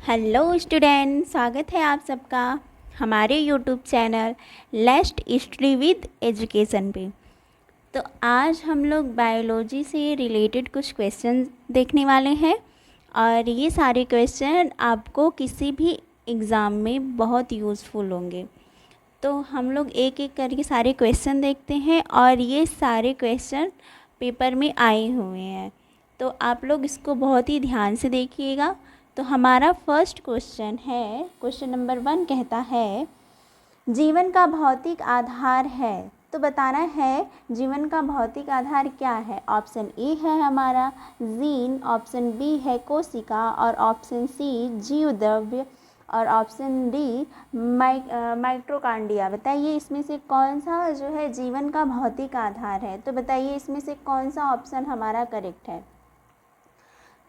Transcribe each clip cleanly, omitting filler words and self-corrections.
Hello student, स्वागत है आप सबका हमारे यूट्यूब चैनल लेस्ट हिस्ट्री विद एजुकेशन पे। तो आज हम लोग बायोलॉजी से रिलेटेड कुछ क्वेश्चन देखने वाले हैं और ये सारे क्वेश्चन आपको किसी भी एग्ज़ाम में बहुत यूज़फुल होंगे। तो हम लोग एक एक करके सारे क्वेश्चन देखते हैं और ये सारे क्वेश्चन पेपर में आए हुए हैं, तो आप लोग इसको बहुत ही ध्यान से देखिएगा। तो हमारा फर्स्ट क्वेश्चन है, क्वेश्चन नंबर 1 कहता है जीवन का भौतिक आधार है। तो बताना है जीवन का भौतिक आधार क्या है। ऑप्शन ए है हमारा जीन, ऑप्शन बी है कोशिका और ऑप्शन सी जीव द्रव्य और ऑप्शन डी माइटोकॉन्ड्रिया। बताइए इसमें से कौन सा जो है जीवन का भौतिक आधार है। तो बताइए इसमें से कौन सा ऑप्शन हमारा करेक्ट है।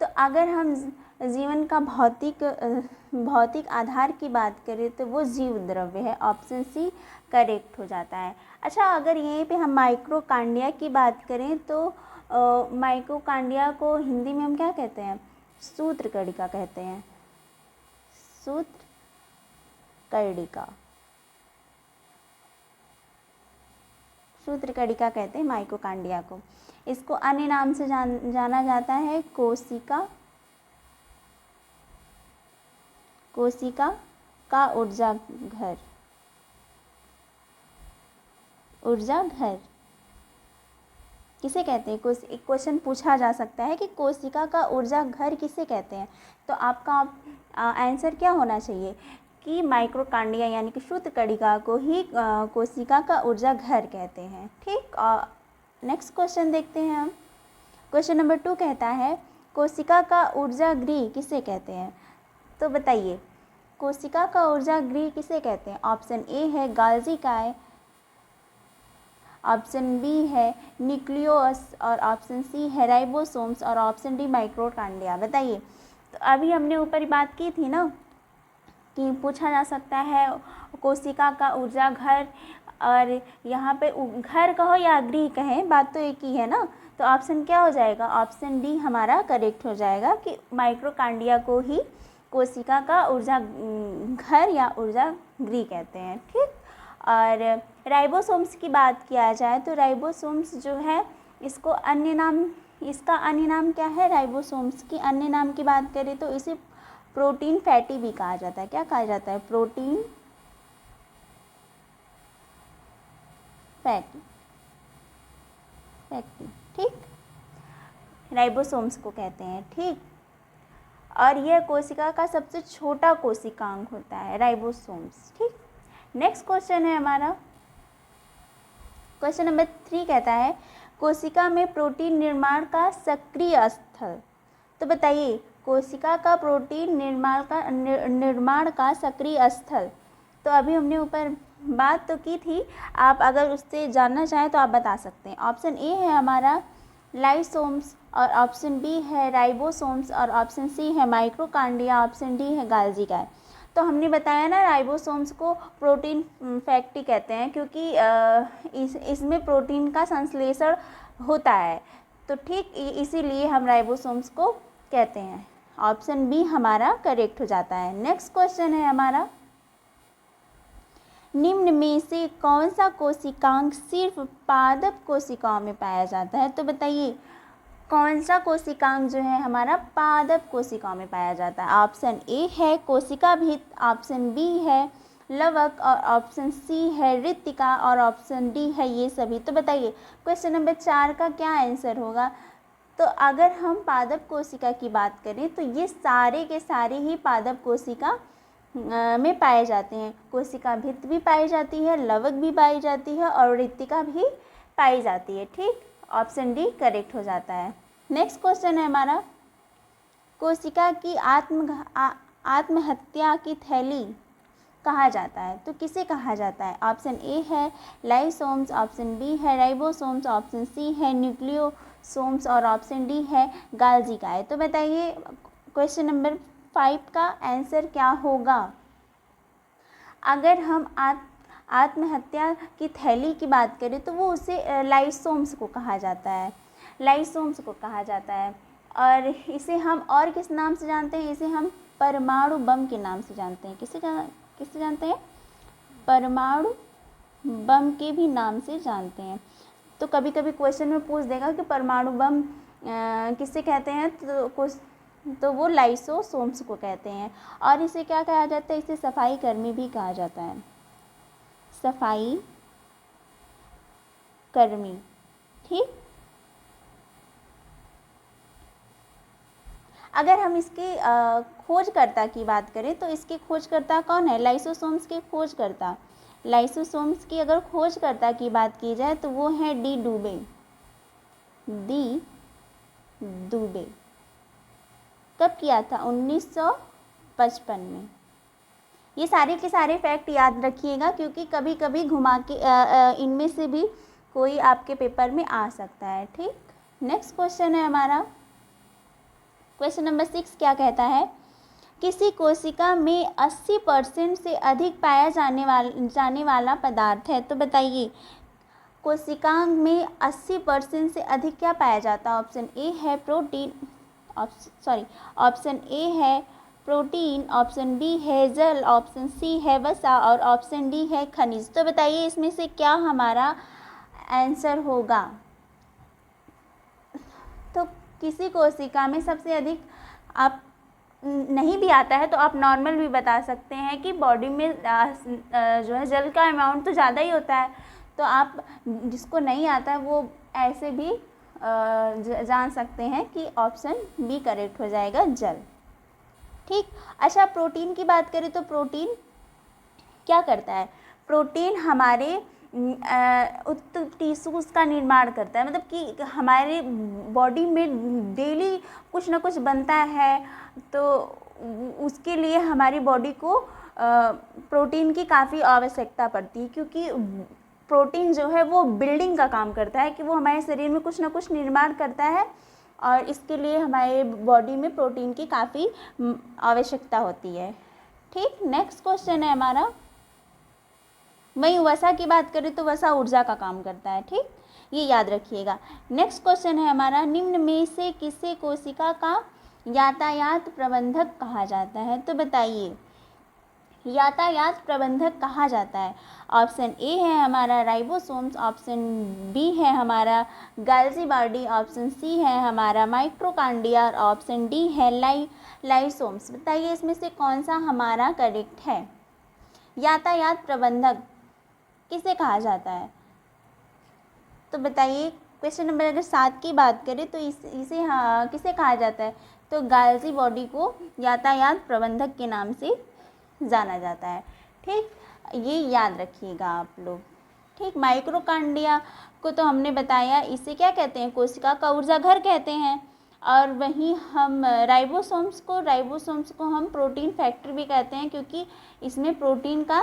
तो अगर हम जीवन का भौतिक आधार की बात करें तो वो जीव द्रव्य है, ऑप्शन सी करेक्ट हो जाता है। अच्छा, अगर यहीं पे हम माइटोकॉन्ड्रिया की बात करें तो माइटोकॉन्ड्रिया को हिंदी में हम क्या कहते हैं? सूत्रकणिका कहते हैं, सूत्रकणिका कहते हैं माइटोकॉन्ड्रिया को। इसको अन्य नाम से जाना जाता है कोशिका का ऊर्जा घर किसे कहते हैं? एक क्वेश्चन पूछा जा सकता है कि कोशिका का ऊर्जा घर किसे कहते हैं। तो आपका आंसर क्या होना चाहिए कि माइटोकॉन्ड्रिया यानी कि सूत्रकणिका को ही कोशिका का ऊर्जा घर कहते हैं। ठीक, नेक्स्ट क्वेश्चन देखते हैं हम। क्वेश्चन नंबर 2 कहता है कोशिका का ऊर्जा गृह किसे कहते हैं। तो बताइए कोशिका का ऊर्जा गृह किसे कहते हैं। ऑप्शन ए है गाल्जी काय, ऑप्शन बी है न्यूक्लियस और ऑप्शन सी है राइबोसोम्स और ऑप्शन डी माइटोकॉन्ड्रिया। बताइए, तो अभी हमने ऊपर बात की थी ना कि पूछा जा सकता है कोशिका का ऊर्जा घर, और यहाँ पे घर कहो या गृह कहें बात तो एक ही है ना। तो ऑप्शन क्या हो जाएगा? ऑप्शन डी हमारा करेक्ट हो जाएगा कि माइटोकॉन्ड्रिया को ही कोशिका का ऊर्जा घर या ऊर्जा गृह कहते हैं। ठीक, और राइबोसोम्स की बात किया जाए तो राइबोसोम्स जो है इसका अन्य नाम क्या है? राइबोसोम्स की अन्य नाम की बात करें तो इसे प्रोटीन फैटी भी कहा जाता है। क्या कहा जाता है? Protein fatty. ठीक, राइबोसोम्स को कहते हैं। ठीक, और यह कोशिका का सबसे छोटा कोशिकांग होता है राइबोसोम्स। ठीक, नेक्स्ट क्वेश्चन है हमारा क्वेश्चन नंबर 3 कहता है कोशिका में प्रोटीन निर्माण का सक्रिय स्थल। तो बताइए कोशिका का प्रोटीन निर्माण का सक्रिय स्थल। तो अभी हमने ऊपर बात तो की थी, आप अगर उससे जानना चाहें तो आप बता सकते हैं। ऑप्शन ए है हमारा लाइसोम्स और ऑप्शन बी है राइबोसोम्स और ऑप्शन सी है माइटोकॉन्ड्रिया, ऑप्शन डी है गाल्जी काय। तो हमने बताया ना राइबोसोम्स को प्रोटीन फैक्ट्री कहते हैं क्योंकि इसमें प्रोटीन का संश्लेषण होता है। तो ठीक इसीलिए हम राइबोसोम्स को कहते हैं। ऑप्शन बी हमारा करेक्ट हो जाता है। नेक्स्ट क्वेश्चन है हमारा निम्न में से कौन सा कोशिकांग सिर्फ पादप कोशिकाओं में पाया जाता है। तो बताइए कौन सा कोशिकांग जो है हमारा पादप कोशिकाओं में पाया जाता है। ऑप्शन ए है कोशिका भित्त, ऑप्शन बी है लवक और ऑप्शन सी है ऋतिका और ऑप्शन डी है ये सभी। तो बताइए क्वेश्चन नंबर 4 का क्या आंसर होगा। तो अगर हम पादप कोशिका की बात करें तो ये सारे के सारे ही पादप कोशिका में पाए जाते हैं। कोशिका भित्त भी पाई जाती है, लवक भी पाई जाती है और ऋतिका भी पाई जाती है। ठीक, ऑप्शन डी करेक्ट हो जाता है। नेक्स्ट क्वेश्चन है हमारा कोशिका की आत्महत्या की थैली कहा जाता है। तो किसे कहा जाता है? ऑप्शन ए है लाइसोम्स, ऑप्शन बी है राइबोसोम्स, ऑप्शन सी है न्यूक्लियोसोम्स और ऑप्शन डी है गाल्जी काय। तो बताइए क्वेश्चन नंबर 5 का आंसर क्या होगा। अगर हम आत्महत्या की थैली की बात करें तो वो उसे लाइसोम्स को कहा जाता है। और इसे हम और किस नाम से जानते हैं? इसे हम परमाणु बम के नाम से जानते हैं। किससे जानते हैं? परमाणु बम के भी नाम से जानते हैं। तो कभी कभी क्वेश्चन में पूछ देगा कि परमाणु बम किससे कहते हैं, तो वो लाइसोसोम्स को कहते हैं। और इसे क्या कहा जाता है? इसे सफाई कर्मी भी कहा जाता है। सफाई कर्मी। ठीक, अगर हम इसके खोजकर्ता की बात करें तो इसके खोजकर्ता कौन है? लाइसोसोम्स के खोजकर्ता। लाइसोसोम्स की अगर खोजकर्ता की बात की जाए तो वो है डी डुबे। डी दुबे। कब किया था? 1955 में। ये सारे के सारे फैक्ट याद रखिएगा, क्योंकि कभी कभी घुमा के इनमें से भी कोई आपके पेपर में आ सकता है। ठीक, नेक्स्ट क्वेश्चन है हमारा, क्वेश्चन नंबर 6 क्या कहता है? किसी कोशिका में 80% से अधिक पाया जाने वाला पदार्थ है। तो बताइए, कोशिका में 80% से अधिक क्या पाया जाता है? ऑप्शन ए है प्रोटीन, ऑप्शन ए है प्रोटीन, ऑप्शन बी है जल, ऑप्शन सी है वसा और ऑप्शन डी है खनिज। तो बताइए इसमें से क्या हमारा आंसर होगा? तो किसी कोशिका में सबसे अधिक, आप नहीं भी आता है तो आप नॉर्मल भी बता सकते हैं कि बॉडी में जो है जल का अमाउंट तो ज़्यादा ही होता है। तो आप जिसको नहीं आता है वो ऐसे भी जान सकते हैं कि ऑप्शन बी करेक्ट हो जाएगा, जल। ठीक, अच्छा प्रोटीन की बात करें तो प्रोटीन क्या करता है? प्रोटीन हमारे टिश्यूज का निर्माण करता है, मतलब कि हमारे बॉडी में डेली कुछ ना कुछ बनता है, तो उसके लिए हमारी बॉडी को प्रोटीन की काफ़ी आवश्यकता पड़ती है, क्योंकि प्रोटीन जो है वो बिल्डिंग का काम करता है, कि वो हमारे शरीर में कुछ ना कुछ निर्माण करता है, और इसके लिए हमारे बॉडी में प्रोटीन की काफ़ी आवश्यकता होती है। ठीक, नेक्स्ट क्वेश्चन है हमारा, वहीं वसा की बात करें तो वसा ऊर्जा का काम करता है। ठीक, ये याद रखिएगा। नेक्स्ट क्वेश्चन है हमारा, निम्न में से किसे कोशिका का यातायात प्रबंधक कहा जाता है? तो बताइए यातायात प्रबंधक कहा जाता है। ऑप्शन ए है हमारा राइबोसोम्स, ऑप्शन बी है हमारा गाल्जी बॉडी, ऑप्शन सी है हमारा माइटोकॉन्ड्रिया और ऑप्शन डी है लाइसोम्स। बताइए इसमें से कौन सा हमारा करेक्ट है? यातायात प्रबंधक किसे कहा जाता है? तो बताइए, क्वेश्चन नंबर अगर 7 की बात करें तो इसे किसे कहा जाता है? तो गाल्जी बॉडी को यातायात प्रबंधक के नाम से जाना जाता है। ठीक, ये याद रखिएगा आप लोग। ठीक, माइटोकॉन्ड्रिया को तो हमने बताया, इसे क्या कहते हैं? कोशिका का ऊर्जा घर कहते हैं। और वहीं हम राइबोसोम्स को हम प्रोटीन फैक्ट्री भी कहते हैं, क्योंकि इसमें प्रोटीन का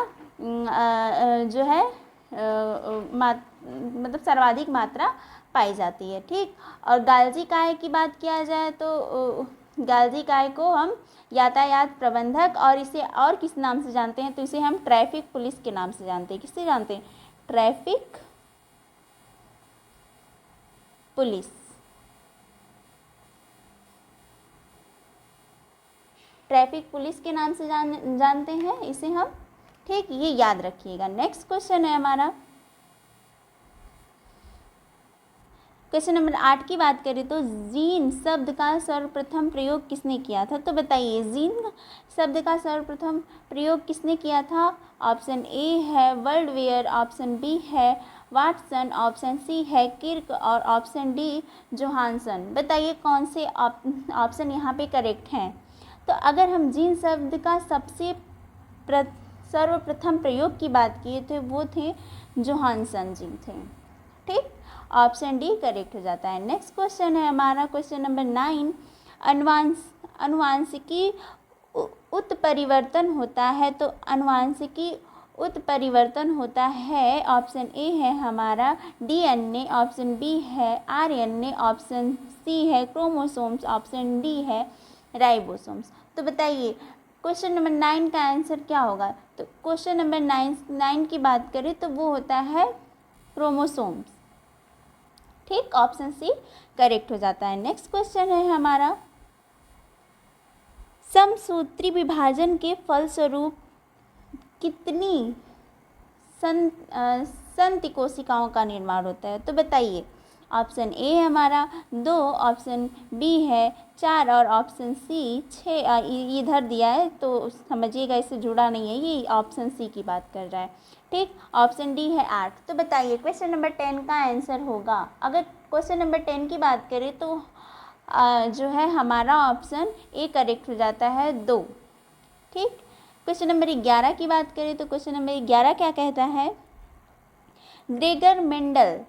जो है मतलब सर्वाधिक मात्रा पाई जाती है। ठीक, और गाल्जी काय की बात किया जाए तो गाल्जी काय को हम यातायात प्रबंधक और इसे और किस नाम से जानते हैं? तो इसे हम ट्रैफिक पुलिस के नाम से जानते हैं। किससे जानते हैं? Traffic police. ट्रैफिक पुलिस के नाम से जानते हैं इसे हम। ठीक, ये याद रखिएगा। नेक्स्ट क्वेश्चन है हमारा, क्वेश्चन नंबर 8 की बात करें तो जीन शब्द का सर्वप्रथम प्रयोग किसने किया था? तो बताइए जीन शब्द का सर्वप्रथम प्रयोग किसने किया था? ऑप्शन ए है वर्ल्डवेयर, ऑप्शन बी है वाटसन, ऑप्शन सी है किर्क और ऑप्शन डी जोहानसन। बताइए कौन से ऑप्शन यहाँ पे करेक्ट हैं? तो अगर हम जीन शब्द का सर्वप्रथम प्रयोग की बात किए थे वो थे जोहानसन जी थे। ठीक, ऑप्शन डी करेक्ट हो जाता है। नेक्स्ट क्वेश्चन है हमारा, क्वेश्चन नंबर 9, अनुवांशिकी उत्परिवर्तन होता है। तो अनुवांशिकी उत्परिवर्तन होता है, ऑप्शन ए है हमारा डीएनए, ऑप्शन बी है आरएनए, ऑप्शन सी है क्रोमोसोम्स, ऑप्शन डी है राइबोसोम्स। तो बताइए क्वेश्चन नंबर 9 का आंसर क्या होगा? तो क्वेश्चन नंबर 9 की बात करें तो वो होता है क्रोमोसोम्स। ठीक, ऑप्शन सी करेक्ट हो जाता है। नेक्स्ट क्वेश्चन है हमारा, समसूत्री विभाजन के फलस्वरूप कितनी संति कोशिकाओं का निर्माण होता है? तो बताइए। ऑप्शन ए है हमारा 2, ऑप्शन बी है 4 और ऑप्शन सी 6। इधर दिया है तो समझिएगा इससे जुड़ा नहीं है, ये ऑप्शन सी की बात कर रहा है। ठीक, ऑप्शन डी है 8। तो बताइए क्वेश्चन नंबर 10 का आंसर होगा। अगर क्वेश्चन नंबर 10 की बात करें तो जो है हमारा ऑप्शन ए करेक्ट हो जाता है 2। ठीक, क्वेश्चन नंबर 11 की बात करें तो क्वेश्चन नंबर 11 क्या कहता है, ग्रेगर मेंडल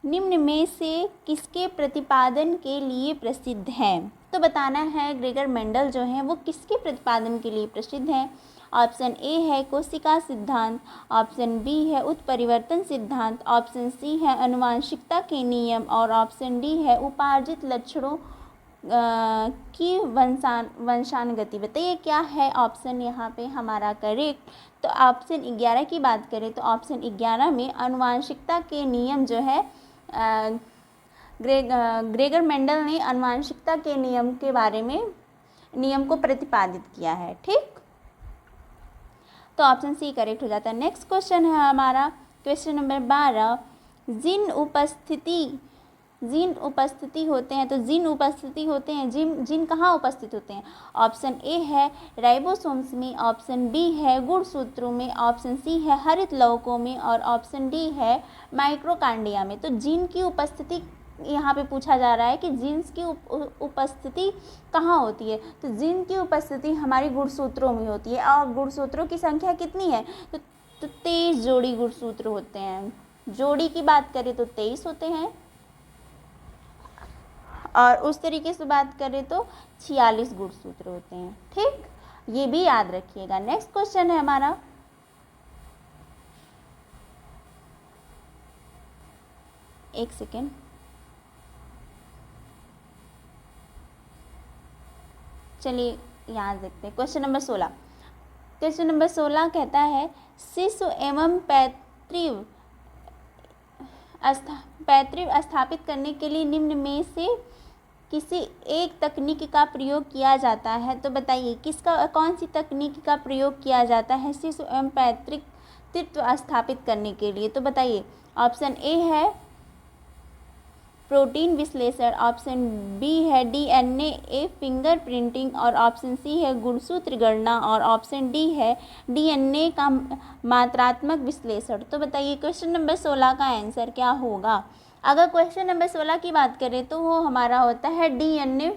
निम्न में से किसके प्रतिपादन के लिए प्रसिद्ध हैं? तो बताना है ग्रेगर मेंडल जो है वो किसके प्रतिपादन के लिए प्रसिद्ध हैं। ऑप्शन ए है कोशिका सिद्धांत, ऑप्शन बी है उत्परिवर्तन सिद्धांत, ऑप्शन सी है आनुवंशिकता के नियम और ऑप्शन डी है उपार्जित लक्षणों की वंशानुगति। बताइए क्या है ऑप्शन यहाँ पे हमारा करेक्ट। तो ऑप्शन 11 की बात करें तो ऑप्शन 11 में आनुवंशिकता के नियम जो है ग्रेगर मेंडल ने आनुवंशिकता के नियम के बारे में नियम को प्रतिपादित किया है। ठीक, तो ऑप्शन सी करेक्ट हो जाता है। नेक्स्ट क्वेश्चन है हमारा क्वेश्चन नंबर 12, जिन उपस्थिति होते हैं, तो जिन उपस्थिति होते हैं, जिन कहाँ उपस्थित होते हैं? ऑप्शन ए है राइबोसोम्स में, ऑप्शन बी है गुणसूत्रों में, ऑप्शन सी है हरित लवकों में और ऑप्शन डी है माइक्रोकांडिया में। तो जिन की उपस्थिति यहाँ पे पूछा जा रहा है कि जीन्स की उपस्थिति कहाँ होती है? तो जिन की उपस्थिति हमारी गुणसूत्रों में होती है और गुणसूत्रों की संख्या कितनी है? तो 23 जोड़ी गुणसूत्र होते हैं। जोड़ी की बात करें तो 23 होते हैं और उस तरीके से बात करें तो 46 गुणसूत्र होते हैं। ठीक, ये भी याद रखिएगा। नेक्स्ट क्वेश्चन है हमारा, एक सेकेंड, चलिए यहाँ देखते हैं। क्वेश्चन नंबर 16, क्वेश्चन नंबर 16 कहता है शिशु एवं पैतृव स्थापित करने के लिए निम्न में से किसी एक तकनीक का प्रयोग किया जाता है? तो बताइए कौन सी तकनीक का प्रयोग किया जाता है शिशु एवं पैतृत्व स्थापित करने के लिए? तो बताइए। ऑप्शन ए है प्रोटीन विश्लेषण, ऑप्शन बी है डीएनए फिंगर प्रिंटिंग और ऑप्शन सी है गुणसूत्र गणना और ऑप्शन डी है डीएनए का मात्रात्मक विश्लेषण। तो बताइए क्वेश्चन नंबर 16 का आंसर क्या होगा? अगर क्वेश्चन नंबर 16 की बात करें तो वो हमारा होता है डीएनए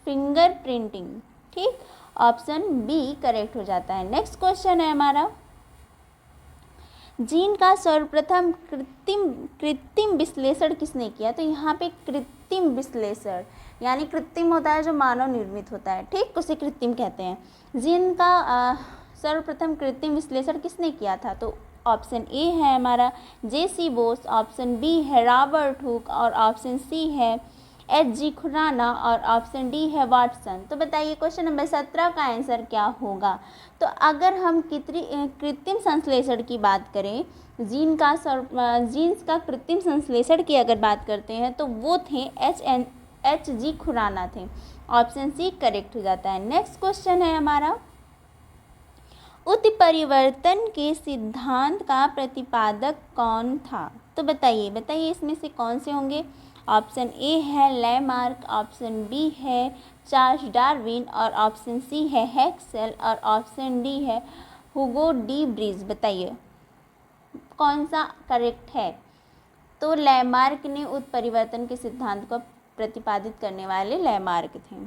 फिंगर प्रिंटिंग। ठीक, ऑप्शन बी करेक्ट हो जाता है। नेक्स्ट क्वेश्चन है हमारा, जीन का सर्वप्रथम कृत्रिम विश्लेषण किसने किया? तो यहाँ पे कृत्रिम विश्लेषण यानी कृत्रिम होता है जो मानव निर्मित होता है। ठीक, उसे कृत्रिम कहते हैं। जीन का सर्वप्रथम कृत्रिम विश्लेषण किसने किया था? तो ऑप्शन ए है हमारा जेसी बोस, ऑप्शन बी है रॉबर्ट हुक और ऑप्शन सी है एच.जी. खुराना और ऑप्शन डी है वाटसन। तो बताइए क्वेश्चन नंबर 17 का आंसर क्या होगा? तो अगर हम कृत्रिम संश्लेषण की बात करें, जीन्स का कृत्रिम संश्लेषण की अगर बात करते हैं तो वो थे एच.जी. खुराना थे। ऑप्शन सी करेक्ट हो जाता है। नेक्स्ट क्वेश्चन है हमारा, उत्परिवर्तन के सिद्धांत का प्रतिपादक कौन था? तो बताइए इसमें से कौन से होंगे? ऑप्शन ए है लैमार्क, ऑप्शन बी है चार्ल्स डार्विन और ऑप्शन सी है हैक्सेल और ऑप्शन डी है हुगो डी ब्रिज। बताइए कौन सा करेक्ट है? तो लैमार्क ने उत्परिवर्तन के सिद्धांत को प्रतिपादित करने वाले लैमार्क थे।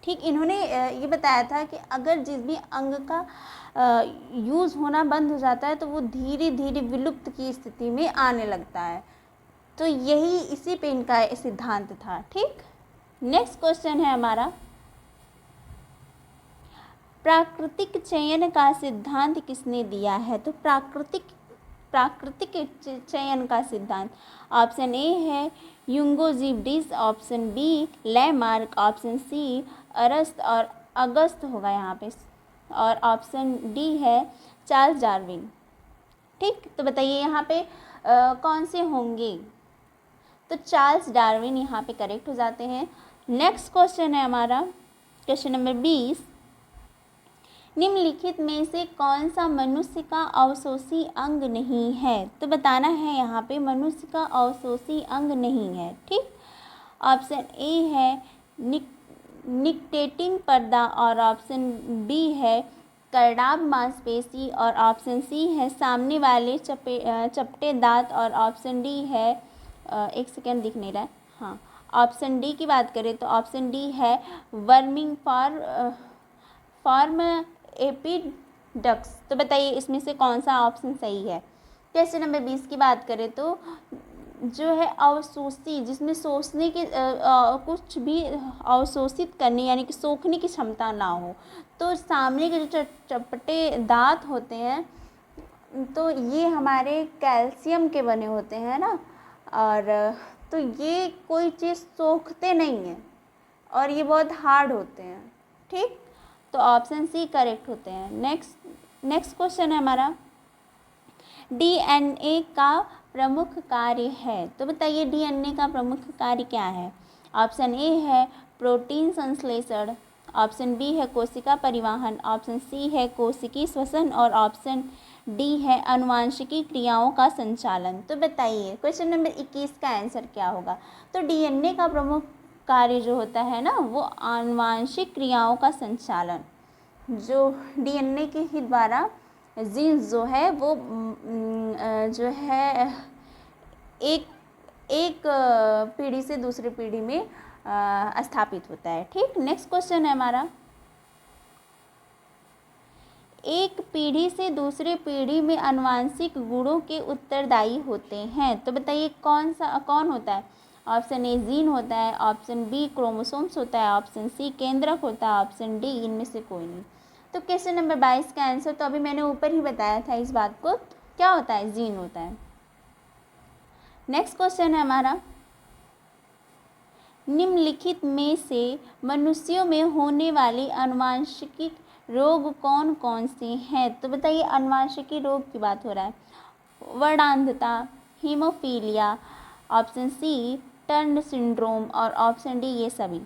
ठीक, इन्होंने ये बताया था कि अगर जिस भी अंग का यूज़ होना बंद हो जाता है तो वो धीरे धीरे विलुप्त की स्थिति में आने लगता है। तो यही इसी पे इनका सिद्धांत था। ठीक, नेक्स्ट क्वेश्चन है हमारा, प्राकृतिक चयन का सिद्धांत किसने दिया है? तो प्राकृतिक चयन का सिद्धांत ऑप्शन ए है Hugo de Vries, option B Lamarck, option C अरस्त और अगस्त होगा यहाँ पे और ऑप्शन डी है चार्ल्स डार्विन। ठीक, तो बताइए यहाँ पे कौन से होंगे? तो चार्ल्स डार्विन यहाँ पे करेक्ट हो जाते हैं। नेक्स्ट क्वेश्चन है हमारा क्वेश्चन नंबर 20। निम्नलिखित में से कौन सा मनुष्य का अवशोषी अंग नहीं है? तो बताना है यहाँ पे मनुष्य का अवशोषी अंग नहीं है। ठीक, ऑप्शन ए है निकटेटिंग पर्दा और ऑप्शन बी है करडाव मांसपेशी और ऑप्शन सी है सामने वाले चपटे दांत और ऑप्शन डी है एक सेकेंड दिख नहीं रहा है, हाँ ऑप्शन डी की बात करें तो ऑप्शन डी है वर्मिंग फॉर्म एपिडक्स। तो बताइए इसमें से कौन सा ऑप्शन सही है? क्वेश्चन नंबर 20 की बात करें तो जो है अवशोषी, जिसमें सोखने के कुछ भी अवशोषित करने यानी कि सोखने की क्षमता ना हो, तो सामने के जो चपटे दांत होते हैं तो ये हमारे कैल्शियम के बने होते हैं ना, और तो ये कोई चीज़ सोखते नहीं हैं और ये बहुत हार्ड होते हैं। ठीक, तो ऑप्शन सी करेक्ट होते हैं। नेक्स्ट क्वेश्चन है हमारा डीएनए का प्रमुख कार्य है। तो बताइए डीएनए का प्रमुख कार्य क्या है? ऑप्शन ए है प्रोटीन संश्लेषण, ऑप्शन बी है कोशिका परिवहन, ऑप्शन सी है कोशिकीय श्वसन और ऑप्शन डी है आनुवंशिकी क्रियाओं का संचालन। तो बताइए क्वेश्चन नंबर 21 का आंसर क्या होगा? तो डीएनए का प्रमुख कार्य जो होता है ना वो आनुवंशिक क्रियाओं का संचालन, जो डीएनए के ही द्वारा जीन्स जो है वो जो है एक पीढ़ी से दूसरी पीढ़ी में स्थापित होता है। ठीक, नेक्स्ट क्वेश्चन है हमारा एक पीढ़ी से दूसरी पीढ़ी में आनुवंशिक गुणों के उत्तरदायी होते हैं। तो बताइए कौन होता है? ऑप्शन ए जीन होता है, ऑप्शन बी क्रोमोसोम्स होता है, ऑप्शन सी केंद्रक होता है, ऑप्शन डी इनमें से कोई नहीं। तो क्वेश्चन नंबर 22 का आंसर तो अभी मैंने ऊपर ही बताया था इस बात को, क्या होता है? जीन होता है। नेक्स्ट क्वेश्चन है हमारा निम्नलिखित में से मनुष्यों में होने वाली आनुवंशिक रोग कौन कौन से हैं? तो बताइए आनुवंशिकी रोग की बात हो रहा है। वर्णांधता, हीमोफीलिया, ऑप्शन सी टर्न सिंड्रोम और ऑप्शन डी ये सभी।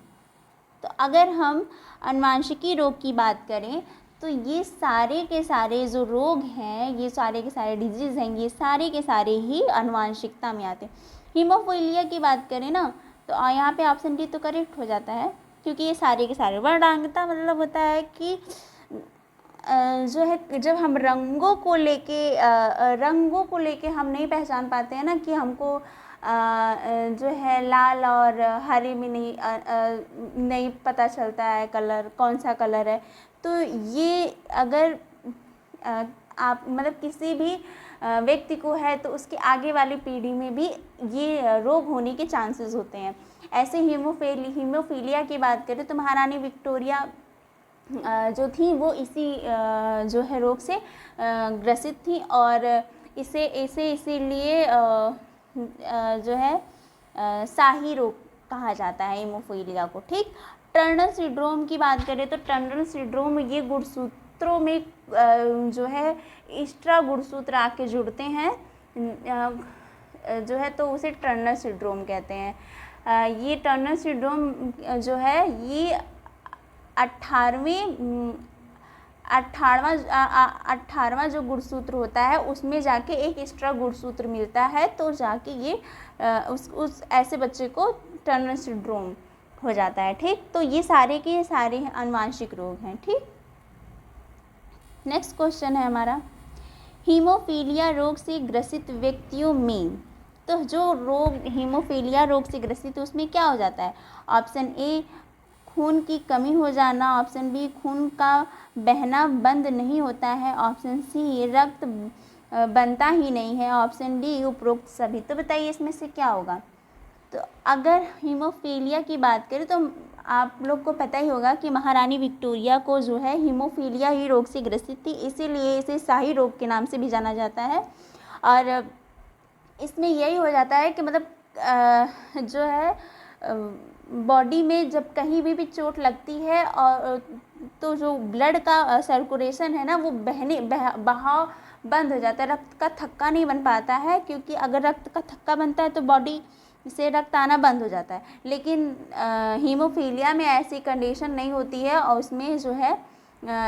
तो अगर हम आनुवंशिकी रोग की बात करें तो ये सारे के सारे जो रोग हैं, ये सारे के सारे डिजीज़ हैं, ये सारे के सारे ही आनुवंशिकता में आते हैं। हीमोफीलिया की बात करें ना तो यहाँ पे ऑप्शन डी तो करेक्ट हो जाता है, क्योंकि ये सारे के सारे। वर्णांधता मतलब होता है कि जो है जब हम रंगों को लेके हम नहीं पहचान पाते हैं ना कि हमको जो है लाल और हरे में नहीं पता चलता है कलर कौन सा कलर है। तो ये अगर आप मतलब किसी भी व्यक्ति को है तो उसके आगे वाली पीढ़ी में भी ये रोग होने के चांसेस होते हैं। ऐसे हीमोफीलिया की बात करें तो महारानी विक्टोरिया जो थी वो इसी जो है रोग से ग्रसित थी और इसीलिए जो है शाही रोग कहा जाता है हीमोफीलिया को। ठीक, टर्नर सिंड्रोम की बात करें तो टर्नर सिंड्रोम ये गुणसूत्रों में जो है एक्स्ट्रा गुणसूत्र आके जुड़ते हैं जो है, तो उसे टर्नर सिंड्रोम कहते हैं। ये टर्नर सिंड्रोम जो है ये 18वां जो गुणसूत्र होता है उसमें जाके एक एक्स्ट्रा गुणसूत्र मिलता है, तो जाके ये उस ऐसे बच्चे को टर्नर सिंड्रोम हो जाता है। ठीक, तो ये सारे के सारे आनुवंशिक रोग हैं। ठीक, नेक्स्ट क्वेश्चन है हमारा हीमोफीलिया रोग से ग्रसित व्यक्तियों में, तो जो रोग हीमोफीलिया रोग से ग्रसित उसमें क्या हो जाता है? ऑप्शन ए खून की कमी हो जाना, ऑप्शन बी खून का बहना बंद नहीं होता है, ऑप्शन सी रक्त बनता ही नहीं है, ऑप्शन डी उपरोक्त सभी। तो बताइए इसमें से क्या होगा? तो अगर हीमोफीलिया की बात करें तो आप लोग को पता ही होगा कि महारानी विक्टोरिया को जो है हीमोफीलिया ही रोग से ग्रसित थी, इसीलिए इसे शाही रोग के नाम से भी जाना जाता है। और इसमें यही हो जाता है कि मतलब जो है बॉडी में जब कहीं भी चोट लगती है और तो जो ब्लड का सर्कुलेशन है ना वो बहाव बंद हो जाता है, रक्त का थक्का नहीं बन पाता है, क्योंकि अगर रक्त का थक्का बनता है तो बॉडी से रक्त आना बंद हो जाता है। लेकिन हीमोफीलिया में ऐसी कंडीशन नहीं होती है और उसमें जो है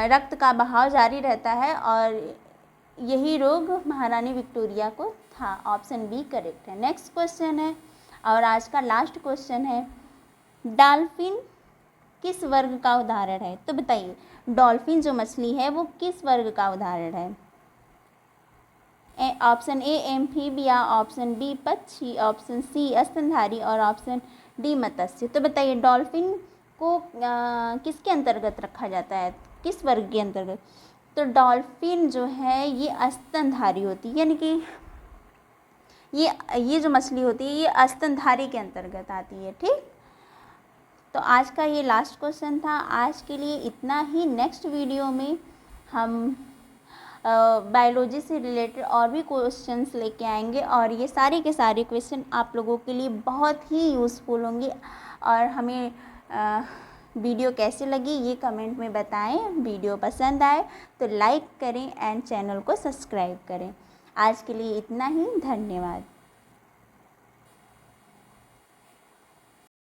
रक्त का बहाव जारी रहता है और यही रोग महारानी विक्टोरिया को था। ऑप्शन बी करेक्ट है। नेक्स्ट क्वेश्चन है और आज का लास्ट क्वेश्चन है, डॉल्फिन किस वर्ग का उदाहरण है? तो बताइए डॉल्फिन जो मछली है वो किस वर्ग का उदाहरण है? Option A amphibia, option B पक्षी, ऑप्शन सी स्तनधारी और ऑप्शन डी मत्स्य। तो बताइए डॉल्फिन को किसके अंतर्गत रखा जाता है, किस वर्ग के अंतर्गत? तो डॉल्फिन जो है ये स्तनधारी होती है, यानी कि ये जो मछली होती है ये स्तनधारी के अंतर्गत आती है। ठीक, तो आज का ये लास्ट क्वेश्चन था। आज के लिए इतना ही। नेक्स्ट वीडियो में हम बायोलॉजी से रिलेटेड और भी क्वेश्चंस लेके आएंगे और ये सारे के सारे क्वेश्चन आप लोगों के लिए बहुत ही यूज़फुल होंगे। और हमें वीडियो कैसे लगी ये कमेंट में बताएं। वीडियो पसंद आए तो लाइक करें एंड चैनल को सब्सक्राइब करें। आज के लिए इतना ही। धन्यवाद।